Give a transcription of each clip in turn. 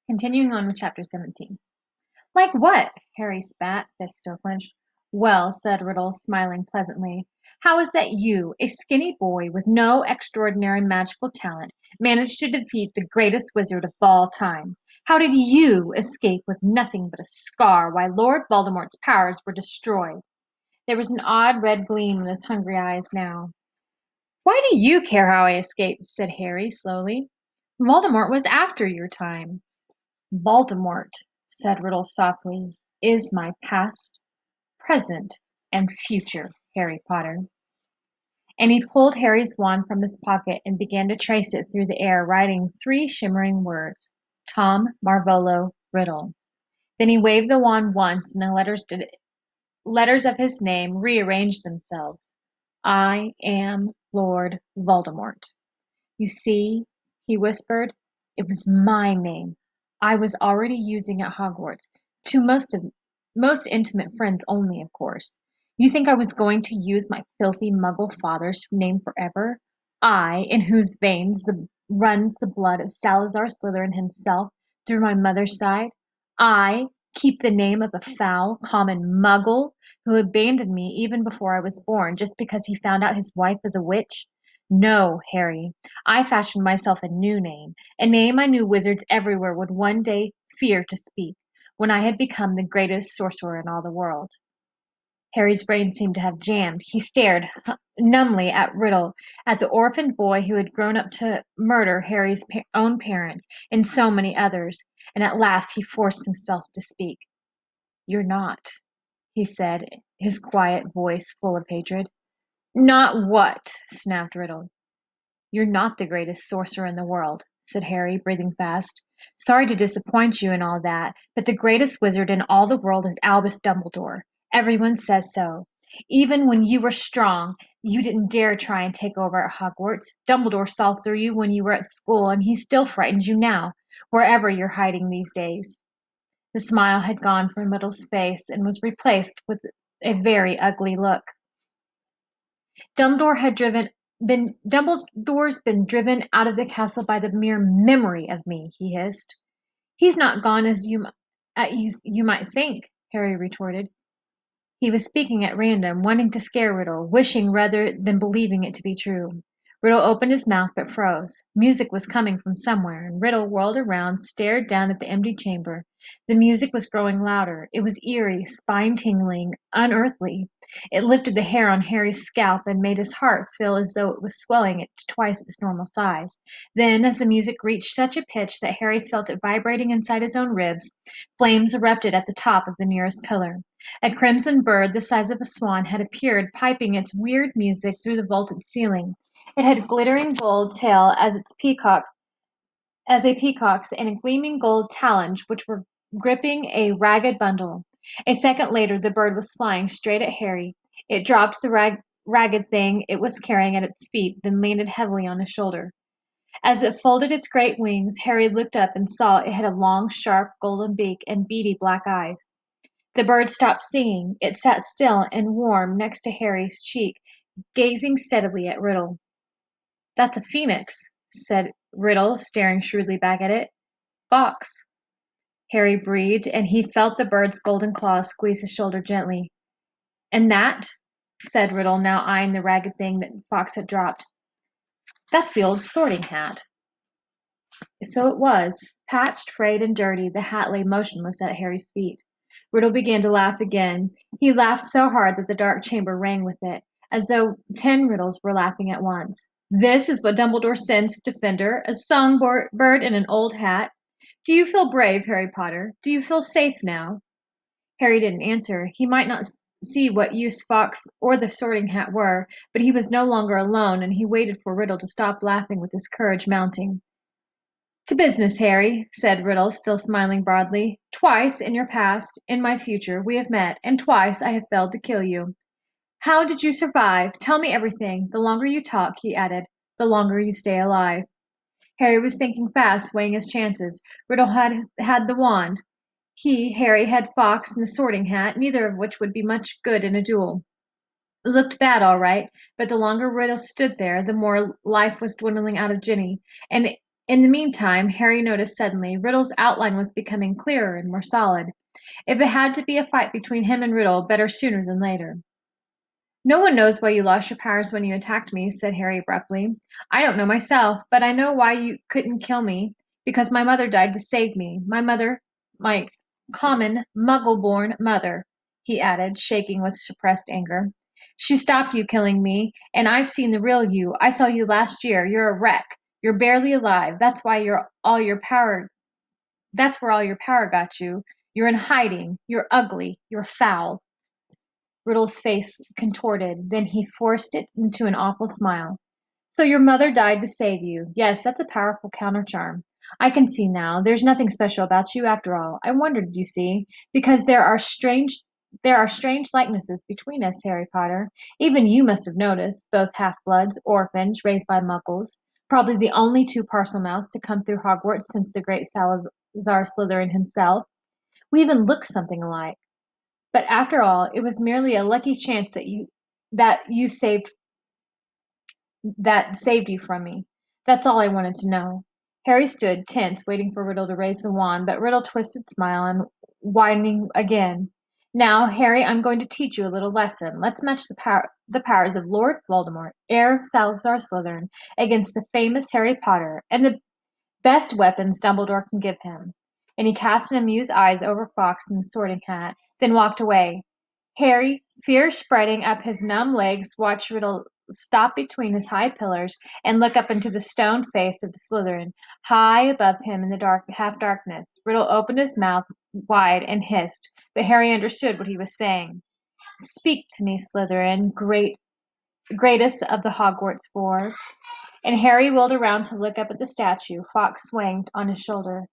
Continuing on with chapter 17. Like what? Harry spat, fist still clenched. Well, said Riddle, smiling pleasantly, how is that you, a skinny boy with no extraordinary magical talent, managed to defeat the greatest wizard of all time? How did you escape with nothing but a scar while Lord Voldemort's powers were destroyed? There was an odd red gleam in his hungry eyes now. Why do you care how I escaped? Said Harry slowly. Voldemort was after your time. Voldemort, said Riddle softly, is my past, present, and future, Harry Potter. And he pulled Harry's wand from his pocket and began to trace it through the air, writing 3 shimmering words, Tom Marvolo Riddle. Then he waved the wand once, and the letters of his name rearranged themselves. I am Lord Voldemort. You see, he whispered, it was my name. I was already using at Hogwarts, to most intimate friends only, of course. You think I was going to use my filthy muggle father's name forever? I, in whose veins runs the blood of Salazar Slytherin himself through my mother's side? I keep the name of a foul, common muggle who abandoned me even before I was born just because he found out his wife was a witch? No, Harry. I fashioned myself a new name, a name I knew wizards everywhere would one day fear to speak, when I had become the greatest sorcerer in all the world. Harry's brain seemed to have jammed. He stared numbly at Riddle, at the orphaned boy who had grown up to murder Harry's own parents and so many others, and at last he forced himself to speak. You're not, he said, his quiet voice full of hatred. Not what? Snapped Riddle. You're not the greatest sorcerer in the world, said Harry, breathing fast. Sorry to disappoint you and all that, but the greatest wizard in all the world is Albus Dumbledore. Everyone says so. Even when you were strong, you didn't dare try and take over at Hogwarts. Dumbledore saw through you when you were at school, and he still frightens you now, wherever you're hiding these days. The smile had gone from Riddle's face and was replaced with a very ugly look. Dumbledore's been driven out of the castle by the mere memory of me, he hissed. He's not gone as you might think, Harry retorted. He was speaking at random, wanting to scare Riddle, wishing rather than believing it to be true. Riddle opened his mouth but froze. Music was coming from somewhere, and Riddle whirled around, stared down at the empty chamber. The music was growing louder. It was eerie, spine-tingling, unearthly. It lifted the hair on Harry's scalp and made his heart feel as though it was swelling it to twice its normal size. Then, as the music reached such a pitch that Harry felt it vibrating inside his own ribs, flames erupted at the top of the nearest pillar. A crimson bird the size of a swan had appeared, piping its weird music through the vaulted ceiling. It had glittering gold tail as a peacock's, and a gleaming gold talons, which were gripping a ragged bundle. A second later, the bird was flying straight at Harry. It dropped the ragged thing it was carrying at its feet, then landed heavily on his shoulder. As it folded its great wings, Harry looked up and saw it had a long, sharp, golden beak and beady black eyes. The bird stopped singing. It sat still and warm next to Harry's cheek, gazing steadily at Riddle. That's a phoenix, said Riddle, staring shrewdly back at it. Fox. Harry breathed, and he felt the bird's golden claws squeeze his shoulder gently. And that, said Riddle, now eyeing the ragged thing that Fox had dropped. That's the old sorting hat. So it was. Patched, frayed, and dirty, the hat lay motionless at Harry's feet. Riddle began to laugh again. He laughed so hard that the dark chamber rang with it, as though 10 Riddles were laughing at once. This is what Dumbledore sends Defender, a songbird in an old hat. Do you feel brave, Harry Potter? Do you feel safe now? Harry didn't answer. He might not see what use Fox or the sorting hat were, but he was no longer alone, and he waited for Riddle to stop laughing with his courage mounting. To business, Harry, said Riddle, still smiling broadly. Twice, in your past, in my future, we have met, and twice I have failed to kill you. How did you survive? Tell me everything. The longer you talk, he added, the longer you stay alive. Harry was thinking fast, weighing his chances. Riddle had the wand. Harry, had Fox and the sorting hat, neither of which would be much good in a duel. It looked bad, all right, but the longer Riddle stood there, the more life was dwindling out of Ginny, and In the meantime, Harry noticed suddenly Riddle's outline was becoming clearer and more solid. If it had to be a fight between him and Riddle, better sooner than later. "No one knows why you lost your powers when you attacked me," said Harry abruptly. "I don't know myself, but I know why you couldn't kill me. Because my mother died to save me. My mother, my common, muggle-born mother," he added, shaking with suppressed anger. "She stopped you killing me, and I've seen the real you. I saw you last year. You're a wreck. You're barely alive. That's where all your power got you. You're in hiding. You're ugly. You're foul." Riddle's face contorted, then he forced it into an awful smile. "So your mother died to save you. Yes, that's a powerful countercharm. I can see now. There's nothing special about you after all. I wondered, you see, because there are strange likenesses between us, Harry Potter. Even you must have noticed, both half-bloods, orphans, raised by muggles, probably the only two Parselmouths to come through Hogwarts since the great Salazar Slytherin himself. We even look something alike. But after all, it was merely a lucky chance that saved you from me. That's all I wanted to know." Harry stood, tense, waiting for Riddle to raise the wand, but Riddle twisted smile and widening again. "Now, Harry, I'm going to teach you a little lesson. Let's match the powers of Lord Voldemort, heir of Salazar Slytherin, against the famous Harry Potter, and the best weapons Dumbledore can give him." And he cast an amused eyes over Fawkes in the Sorting Hat, then walked away. Harry, fear spreading up his numb legs, watched Riddle stop between his high pillars and look up into the stone face of the Slytherin, high above him in the half-darkness. Riddle opened his mouth wide and hissed, but Harry understood what he was saying. "Speak to me, Slytherin, greatest of the Hogwarts Four." And Harry wheeled around to look up at the statue, Fawkes swaying on his shoulder.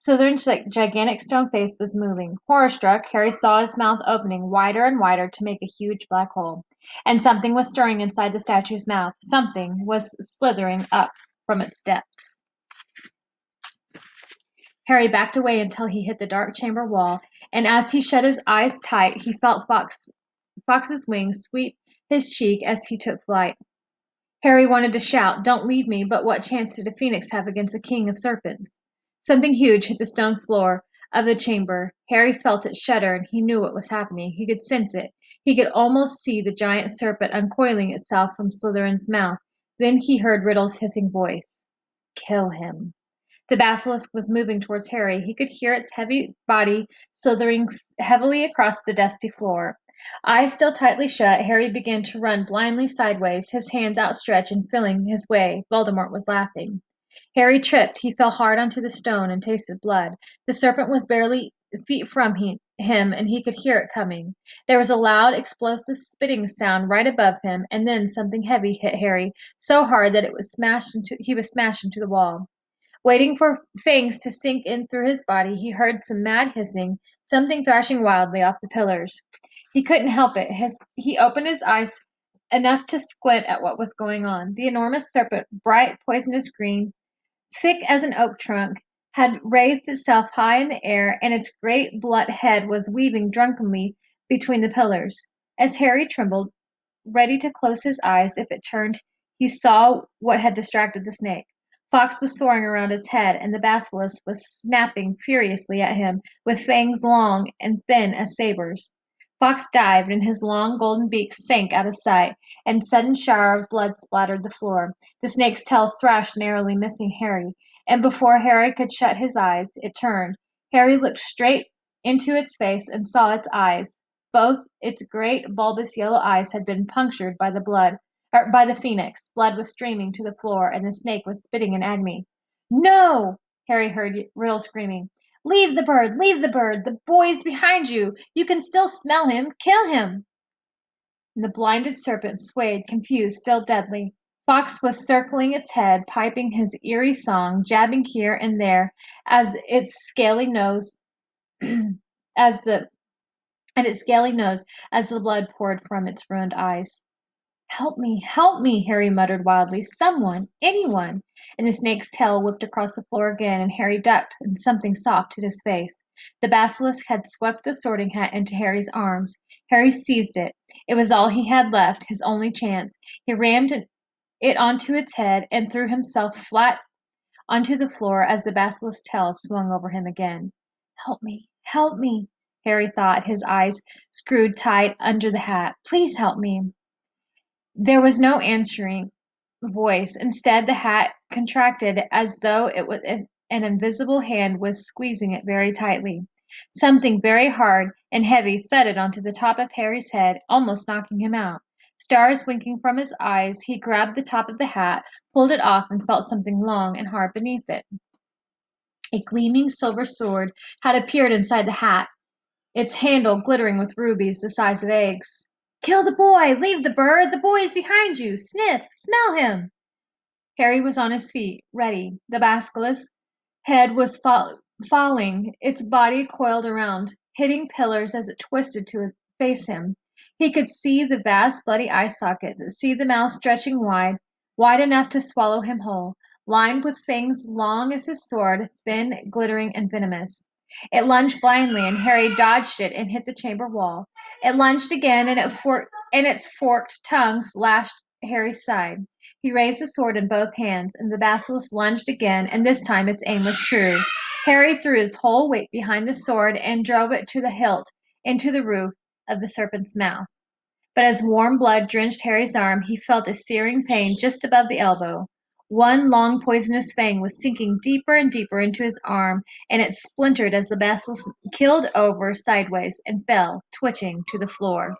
Slytherin's gigantic stone face was moving. Horror-struck, Harry saw his mouth opening wider and wider to make a huge black hole. And something was stirring inside the statue's mouth. Something was slithering up from its depths. Harry backed away until he hit the dark chamber wall, and as he shut his eyes tight, he felt Fawkes's wings sweep his cheek as he took flight. Harry wanted to shout, "Don't leave me," but what chance did a phoenix have against a king of serpents? Something huge hit the stone floor of the chamber. Harry felt it shudder, and he knew what was happening. He could sense it. He could almost see the giant serpent uncoiling itself from Slytherin's mouth. Then he heard Riddle's hissing voice. "Kill him." The basilisk was moving towards Harry. He could hear its heavy body slithering heavily across the dusty floor. Eyes still tightly shut, Harry began to run blindly sideways, his hands outstretched and feeling his way. Voldemort was laughing. Harry tripped. He fell hard onto the stone and tasted blood. The serpent was barely feet from him, and he could hear it coming. There was a loud, explosive spitting sound right above him, and then something heavy hit Harry so hard that he was smashed into the wall. Waiting for fangs to sink in through his body, he heard some mad hissing, something thrashing wildly off the pillars. He couldn't help it. He opened his eyes enough to squint at what was going on. The enormous serpent, bright poisonous green, thick as an oak trunk, had raised itself high in the air, and its great blunt head was weaving drunkenly between the pillars. As Harry trembled, ready to close his eyes if it turned, he saw what had distracted the snake. Fawkes was soaring around its head, and the basilisk was snapping furiously at him, with fangs long and thin as sabers. Fawkes dived, and his long golden beak sank out of sight, and a sudden shower of blood splattered the floor. The snake's tail thrashed, narrowly missing Harry, and before Harry could shut his eyes, it turned. Harry looked straight into its face and saw its eyes. Both its great, bulbous yellow eyes had been punctured by the phoenix. Blood was streaming to the floor, and the snake was spitting in agony. "No!" Harry heard Riddle screaming. "Leave the bird! Leave the bird! The boy's behind you! You can still smell him! Kill him!" And the blinded serpent swayed, confused, still deadly. Fawkes was circling its head, piping his eerie song, jabbing here and there as its scaly nose as the blood poured from its ruined eyes. Help me, Harry muttered wildly. "Someone, anyone." And the snake's tail whipped across the floor again, and Harry ducked, and something soft hit his face. The basilisk had swept the Sorting Hat into Harry's arms. Harry seized it. It was all he had left, his only chance. He rammed it onto its head and threw himself flat onto the floor as the basilisk's tail swung over him again. Help me, Harry thought, his eyes screwed tight under the hat. Please help me. There was no answering voice. Instead, the hat contracted as though an invisible hand was squeezing it very tightly. Something very hard and heavy thudded onto the top of Harry's head, almost knocking him out. Stars winking from his eyes, he grabbed the top of the hat, pulled it off, and felt something long and hard beneath it. A gleaming silver sword had appeared inside the hat, its handle glittering with rubies the size of eggs. "Kill the boy! Leave the bird! The boy is behind you! Sniff! Smell him!" Harry was on his feet, ready. The basilisk's head was falling, its body coiled around, hitting pillars as it twisted to face him. He could see the vast bloody eye sockets, see the mouth stretching wide enough to swallow him whole, lined with fangs long as his sword, thin, glittering, and venomous. It lunged blindly, and Harry dodged it and hit the chamber wall. It lunged again, and its forked tongue slashed Harry's side. He raised the sword in both hands, and the basilisk lunged again, and this time its aim was true. Harry threw his whole weight behind the sword and drove it to the hilt into the roof of the serpent's mouth. But as warm blood drenched Harry's arm, he felt a searing pain just above the elbow. One long poisonous fang was sinking deeper and deeper into his arm, and it splintered as the basilisk keeled over sideways and fell, twitching, to the floor.